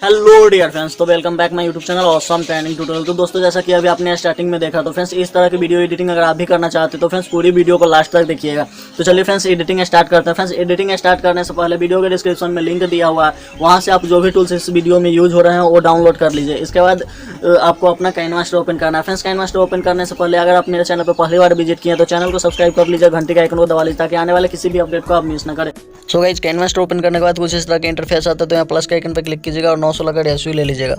Hello dear friends, तो welcome back my YouTube channel awesome training tutorial. तो दोस्तों, जैसा कि अभी आपने स्टार्टिंग में देखा, तो फ्रेंड्स इस तरह की वीडियो एडिटिंग अगर आप भी करना चाहते हो तो फ्रेंड्स पूरी वीडियो को लास्ट तक देखिएगा। तो चलिए फ्रेंड्स एडिटिंग स्टार्ट करते हैं। फ्रेंड्स एडिटिंग स्टार्ट करने से पहले वीडियो के डिस्क्रिप्शन में लिंक दिया हुआ है, वहाँ से आप जो भी टूल्स इस वीडियो में यूज हो रहे हैं वो डाउनलोड कर लीजिए। इसके बाद आपको अपना काइनमास्टर ओपन करना है। फ्रेंड्स काइनमास्टर ओपन करने से पहले अगर आप मेरे चैनल पर पहली बार विजिट किए तो चैनल को सब्सक्राइब कर लीजिए, घंटे का आइकन को दबा लीजिए ताकि आने वाले किसी भी अपडेट को आप मिस ना करें। सो गाइस, काइनमास्टर ओपन करने के बाद कुछ इस तरह का इंटरफेस आता है। तो यहाँ प्लस के आइकन पर क्लिक कीजिएगा और 916 का रेशियो ले लीजिएगा।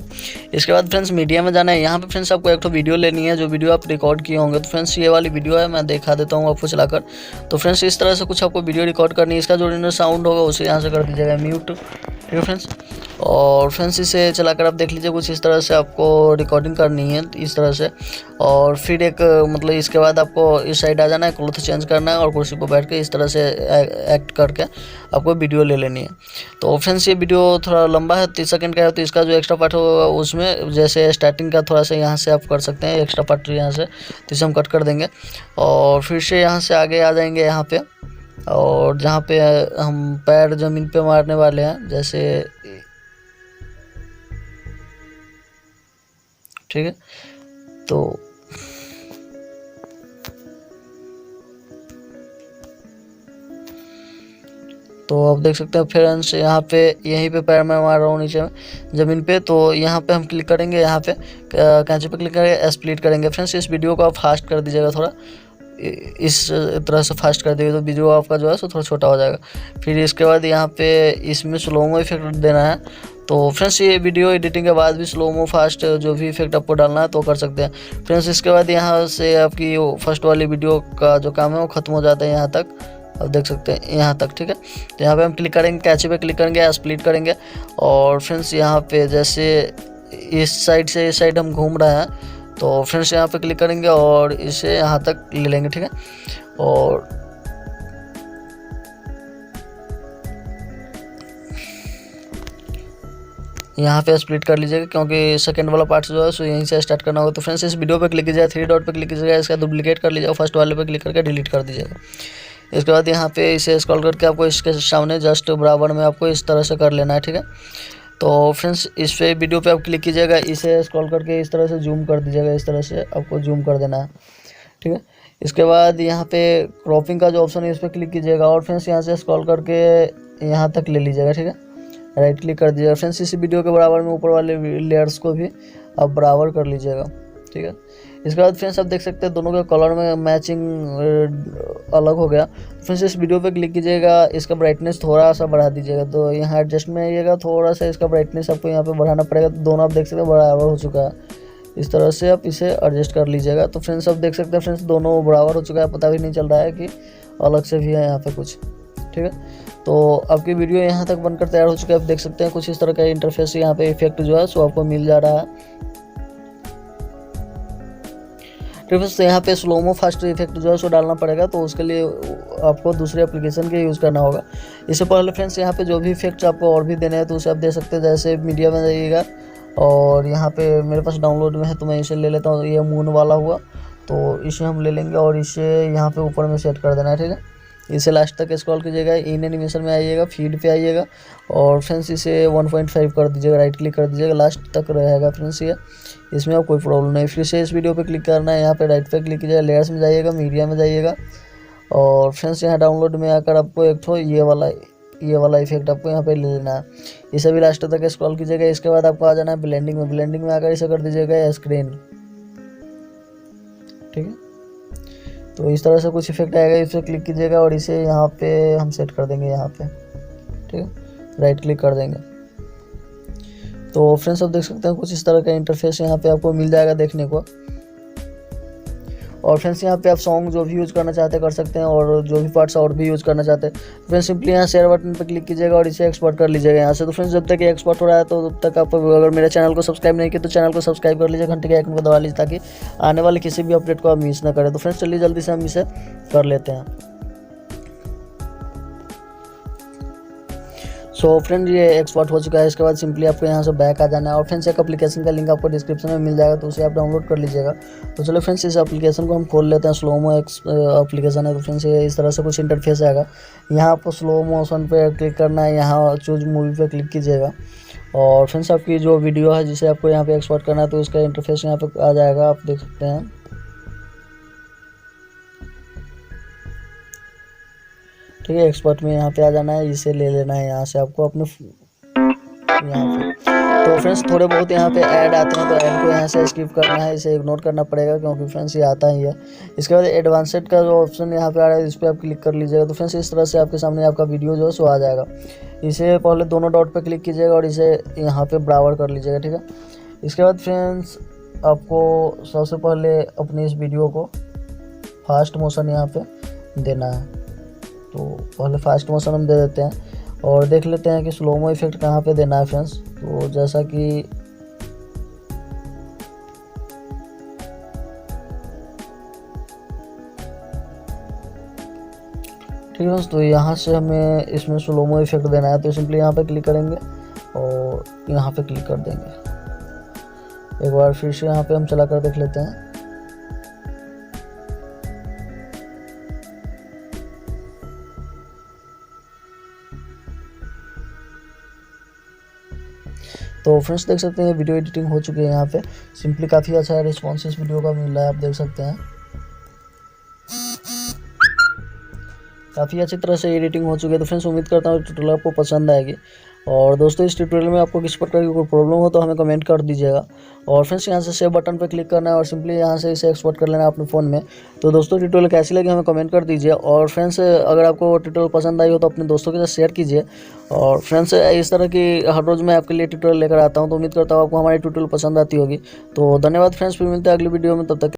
इसके बाद फ्रेंड्स मीडिया में जाना है। यहाँ पे फ्रेंड्स आपको एक तो वीडियो लेनी है, जो वीडियो आप रिकॉर्ड किए होंगे। तो फ्रेंड्स ये वाली वीडियो है, मैं दिखा देता हूँ आपको चलाकर। तो फ्रेंड्स इस तरह से कुछ आपको वीडियो रिकॉर्ड करनी है। इसका जो ओरिजिनल साउंड होगा उसे यहाँ से कर दीजिएगा म्यूट, ठीक है फ्रेंड्स। और फ्रेंड्स इसे चलाकर आप देख लीजिए, कुछ इस तरह से आपको रिकॉर्डिंग करनी है इस तरह से। और फिर एक मतलब इसके बाद आपको इस साइड आ जाना है, क्लोथ चेंज करना है और कुर्सी पर बैठ के इस तरह से एक्ट करके आपको वीडियो ले लेनी है। तो फ्रेंड्स ये वीडियो थोड़ा लंबा है, 30 सेकंड का है, तो इसका जो एक्स्ट्रा पार्ट होगा उसमें जैसे स्टार्टिंग का थोड़ा सा यहाँ से आप कर सकते हैं एक्स्ट्रा पार्ट यहाँ से, तो इसे हम कट कर देंगे। और फिर से यहाँ से आगे आ जाएंगे यहाँ पे, और जहाँ पे हम पैर ज़मीन पे मारने वाले हैं जैसे, ठीक है। तो आप देख सकते हैं फ्रेंड्स, यहाँ पे यहीं पे पैर में मार रहा हूँ नीचे ज़मीन पे। तो यहाँ पे हम क्लिक करेंगे, यहाँ पे कैंची पे क्लिक करेंगे, स्प्लिट करेंगे। फ्रेंड्स इस वीडियो को आप फास्ट कर दीजिएगा, थोड़ा इस तरह से फास्ट कर दीजिएगा तो वीडियो आपका जो है सो थोड़ा छोटा हो जाएगा। फिर इसके बाद यहाँ पे इसमें स्लोमो इफेक्ट देना है। तो फ्रेंड्स ये वीडियो एडिटिंग के बाद भी स्लोमो फास्ट जो भी इफेक्ट आपको डालना है तो कर सकते हैं फ्रेंड्स। इसके बाद यहाँ से आपकी फर्स्ट वाली वीडियो का जो काम है वो ख़त्म हो जाता है यहाँ तक, आप देख सकते हैं यहाँ तक, ठीक है। तो यहाँ पे हम क्लिक करेंगे, कैची पे क्लिक करेंगे, स्प्लिट करेंगे। और फ्रेंड्स यहाँ पे जैसे इस साइड से इस साइड हम घूम रहे हैं, तो फ्रेंड्स यहाँ पे क्लिक करेंगे और इसे यहाँ तक ले लेंगे, ठीक है। और यहाँ पे स्प्लिट कर लीजिएगा क्योंकि सेकंड वाला पार्ट जो है सो यहीं से स्टार्ट करना होगा। तो फ्रेंड्स इस वीडियो पे क्लिक कीजिएगा, 3 डॉट पे क्लिक कीजिएगा, इसका डुप्लीकेट कर लीजिएगा, फर्स्ट वाले पे क्लिक करके डिलीट कर दीजिएगा। इसके बाद यहाँ पे इसे स्क्रॉल करके आपको इसके सामने जस्ट बराबर में आपको इस तरह से कर लेना है, ठीक है। तो फ्रेंड्स इस पे वीडियो पे आप क्लिक कीजिएगा, इसे स्क्रॉल करके इस तरह से जूम कर दीजिएगा, इस तरह से आपको जूम कर देना है, ठीक है। इसके बाद यहाँ पे क्रॉपिंग का जो ऑप्शन है इस पर क्लिक कीजिएगा और फ्रेंड्स यहाँ से स्क्रॉल करके यहाँ तक ले लीजिएगा, ठीक है। राइट क्लिक कर दीजिएगा। फ्रेंड्स इस वीडियो के बराबर में ऊपर वाले लेयर्स को भी आप बराबर कर लीजिएगा, ठीक है। इसके बाद फ्रेंड्स आप देख सकते हैं दोनों के कलर में मैचिंग अलग हो गया। फ्रेंड्स इस वीडियो पे क्लिक कीजिएगा, इसका ब्राइटनेस थोड़ा सा बढ़ा दीजिएगा। तो यहाँ एडजस्ट में आइएगा, थोड़ा सा इसका ब्राइटनेस आपको यहाँ पे बढ़ाना पड़ेगा। तो दोनों आप देख सकते हैं बराबर हो चुका है, इस तरह से आप इसे एडजस्ट कर लीजिएगा। तो फ्रेंड्स आप देख सकते हैं फ्रेंड्स दोनों बराबर हो चुका है, पता भी नहीं चल रहा है कि अलग से भी है यहाँ पे कुछ, ठीक है। तो आपकी वीडियो यहाँ तक बनकर तैयार हो चुका है, आप देख सकते हैं कुछ इस तरह का इंटरफेस यहाँ पे इफेक्ट जो है सो आपको मिल जा रहा है। तो यहाँ पे स्लोमो फास्ट इफेक्ट जो है सो डालना पड़ेगा, तो उसके लिए आपको दूसरे एप्लीकेशन के यूज़ करना होगा। इससे पहले फ्रेंड्स यहाँ पे जो भी इफेक्ट्स आपको और भी देने हैं तो उसे आप दे सकते हैं। जैसे मीडिया में जाइएगा और यहाँ पे मेरे पास डाउनलोड में है तो मैं इसे ले लेता हूँ। ये मून वाला हुआ तो इसे हम ले लेंगे और इसे यहाँ पे ऊपर में सेट कर देना है, ठीक है। इसे लास्ट तक स्क्रॉल कीजिएगा, इन एनिमेशन में आइएगा, फीड पे आइएगा और फ्रेंड्स इसे 1.5 कर दीजिएगा, राइट क्लिक कर दीजिएगा, लास्ट तक रहेगा फ्रेंड्स ये, इसमें अब कोई प्रॉब्लम नहीं। फिर से इस वीडियो पे क्लिक करना है, यहाँ पे राइट पे क्लिक कीजिएगा, लेयर्स में जाइएगा, मीडिया में जाइएगा और फ्रेंड्स यहाँ डाउनलोड में आकर आपको एक तो ये वाला इफेक्ट आपको यहाँ पे ले लेना है। इसे भी लास्ट तक स्क्रॉल कीजिएगा। इसके बाद आपको आ जाना है ब्लेंडिंग में आकर इसे कर दीजिएगा स्क्रीन, ठीक है। तो इस तरह से कुछ इफेक्ट आएगा, इसे क्लिक कीजिएगा और इसे यहाँ पे हम सेट कर देंगे यहाँ पे, ठीक है, राइट क्लिक कर देंगे। तो फ्रेंड्स आप देख सकते हैं कुछ इस तरह का इंटरफेस यहाँ पे आपको मिल जाएगा देखने को। और फ्रेंड्स यहाँ पे आप सॉन्ग जो भी यूज़ करना चाहते हैं कर सकते हैं, और जो भी पार्ट्स और भी यूज़ करना चाहते हैं फ्रेंड्स सिंपली यहाँ शेयर बटन पे क्लिक कीजिएगा और इसे एक्सपोर्ट कर लीजिएगा यहाँ से। तो फ्रेंड्स जब तक ये एक्सपोर्ट हो रहा है तो तब तक आप अगर मेरे चैनल को सब्सक्राइब नहीं किया तो चैनल को सब्सक्राइब कर लीजिए, घंटे के आइकन को दबा लीजिए ताकि आने वाले किसी भी अपडेट को आप मिस ना करें। तो फ्रेंड्स चलिए जल्दी से हम इसे कर लेते हैं। सो फ्रेंड ये एक्सपोर्ट हो चुका है। इसके बाद सिंपली आपको यहाँ से बैक आ जाना है और फ्रेंड्स एक एप्लीकेशन का लिंक आपको डिस्क्रिप्शन में मिल जाएगा, तो उसे आप डाउनलोड कर लीजिएगा। तो चलो फ्रेंड्स इस एप्लीकेशन को हम खोल लेते हैं। स्लोमो एप्लीकेशन है। तो फ्रेंड्स ये इस तरह से कुछ इंटरफेस आएगा। यहाँ आपको स्लो मोशन पे क्लिक करना है, यहाँ चूज मूवी पे क्लिक कीजिएगा और फ्रेंड्स आपकी जो वीडियो है जिसे आपको यहाँ पे एक्सपोर्ट करना है तो इसका इंटरफेस यहाँ पे आ जाएगा, आप देख सकते हैं। ठीक है, एक्सपोर्ट में यहाँ पे आ जाना है, इसे ले लेना है यहाँ से आपको अपने यहाँ पे। तो फ्रेंड्स थोड़े बहुत यहाँ पे ऐड आते हैं तो ऐड को यहाँ से स्किप करना है, इसे इग्नोर करना पड़ेगा क्योंकि फ्रेंड्स ये आता ही है। इसके बाद एडवांसेड का जो ऑप्शन यहाँ पे आ रहा है इस पर आप क्लिक कर लीजिएगा। तो फ्रेंड्स इस तरह से आपके सामने आपका वीडियो जो है सो आ जाएगा। इसे पहले दोनों डॉट पे क्लिक कीजिएगा और इसे यहाँ पे बराबर कर लीजिएगा। ठीक है, इसके बाद फ्रेंड्स आपको सबसे पहले अपनी इस वीडियो को फास्ट मोशन यहाँ पे देना है। तो पहले फास्ट मोशन हम दे देते हैं और देख लेते हैं कि स्लोमो इफेक्ट कहाँ पे देना है फ्रेंड्स। तो जैसा कि ठीक है, तो यहाँ से हमें इसमें स्लोमो इफेक्ट देना है। तो सिंपली यहाँ पे क्लिक करेंगे और यहाँ पे क्लिक कर देंगे। एक बार फिर से यहाँ पे हम चला कर देख लेते हैं। तो फ्रेंड्स देख सकते हैं वीडियो एडिटिंग हो चुकी है। यहाँ पे सिंपली काफ़ी अच्छा रिस्पॉन्स इस वीडियो का मिल रहा है, आप देख सकते हैं। काफ़ी अच्छी तरह से एडिटिंग हो चुकी है। तो फ्रेंड्स उम्मीद करता हूँ ट्यूटोरियल आपको पसंद आएगी। और दोस्तों इस ट्यूटोरियल में आपको किस प्रकार की कोई प्रॉब्लम हो तो हमें कमेंट कर दीजिएगा। और फ्रेंड्स यहाँ से सेव बटन पर क्लिक करना है और सिंपली यहाँ से इसे एक्सपोर्ट कर लेना है अपने फ़ोन में। तो दोस्तों ट्यूटोरियल कैसी लगी हमें कमेंट कर दीजिए। और फ्रेंड्स अगर आपको ट्यूटोरियल पसंद आई हो तो अपने दोस्तों के साथ शेयर कीजिए। और फ्रेंड्स इस तरह की हर रोज़ मैं आपके लिए ट्यूटोरियल लेकर आता हूँ। तो उम्मीद करता हूँ आपको हमारी ट्यूटोरियल पसंद आती होगी। तो धन्यवाद फ्रेंड्स, फिर मिलते हैं अगली वीडियो में, तब तक